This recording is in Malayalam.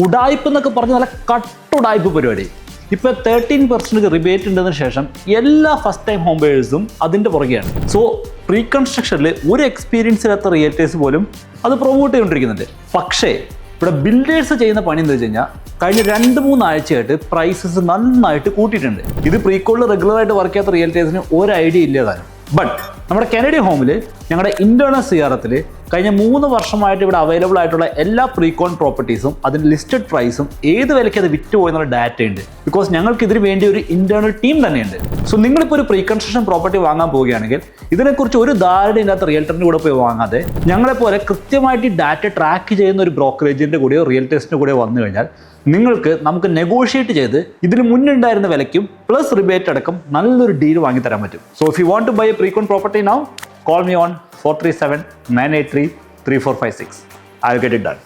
ഉടായ്പ എന്നൊക്കെ പറഞ്ഞ് നല്ല കട്ടുടായ്പ പരിപാടി. ഇപ്പോൾ 13% റിബേറ്റ് ഉണ്ടതിന് ശേഷം എല്ലാ ഫസ്റ്റ് ടൈം ഹോം ബയേഴ്സും അതിൻ്റെ പുറകെയാണ്. സോ പ്രീ കൺസ്ട്രക്ഷനിൽ ഒരു എക്സ്പീരിയൻസ് ഇല്ലാത്ത റിയൽറ്റേഴ്സ് പോലും അത് പ്രൊമോട്ട് ചെയ്തുകൊണ്ടിരിക്കുന്നുണ്ട്. പക്ഷേ ഇവിടെ ബിൽഡേഴ്സ് ചെയ്യുന്ന പണി എന്ന് വെച്ച് കഴിഞ്ഞാൽ കഴിഞ്ഞ 2-3 ആഴ്ചയായിട്ട് പ്രൈസസ് നന്നായിട്ട് കൂട്ടിയിട്ടുണ്ട്. ഇത് പ്രീകോളിൽ റെഗുലറായിട്ട് വർക്ക് ചെയ്യാത്ത റിയൽറ്റേഴ്സിന് ഒരു ഐഡിയ ഇല്ലതാണ്. ബട്ട് നമ്മുടെ കനേഡിയൻ ഹോമിൽ ഞങ്ങളുടെ ഇന്റേണൽ CRMത്തിൽ കഴിഞ്ഞ 3 വർഷമായിട്ട് ഇവിടെ അവൈലബിൾ ആയിട്ടുള്ള എല്ലാ പ്രീകോൺ പ്രോപ്പർട്ടീസും അതിൻ്റെ ലിസ്റ്റഡ് പ്രൈസും ഏത് വിലയ്ക്ക് അത് വിറ്റുപോയെന്നുള്ള ഡാറ്റ ഉണ്ട്. ബിക്കോസ് ഞങ്ങൾക്ക് ഇതിന് വേണ്ടി ഒരു ഇന്റേണൽ ടീം തന്നെയുണ്ട്. സോ നിങ്ങളിപ്പോൾ ഒരു പ്രീ കൺസ്ട്രക്ഷൻ പ്രോപ്പർട്ടി വാങ്ങാൻ പോവുകയാണെങ്കിൽ ഇതിനെക്കുറിച്ച് ഒരു ധാരണയില്ലാത്ത റിയൽറ്ററിൻ്റെ കൂടെ പോയി വാങ്ങാതെ ഞങ്ങളെപ്പോലെ കൃത്യമായിട്ട് ഡാറ്റ ട്രാക്ക് ചെയ്യുന്ന ഒരു ബ്രോക്കറേജിൻ്റെ കൂടെയോ റിയൽറ്റേഴ്സിൻ്റെ കൂടെയോ വന്നു കഴിഞ്ഞാൽ നമുക്ക് നെഗോഷിയേറ്റ് ചെയ്ത് ഇതിന് മുന്നുണ്ടായിരുന്ന വിലയ്ക്കും പ്ലസ് റിബേറ്റ് അടക്കം നല്ലൊരു ഡീൽ വാങ്ങി തരാൻ പറ്റും. So if you want to buy a precon property now, call me on 437-983-3456. I'll get it done.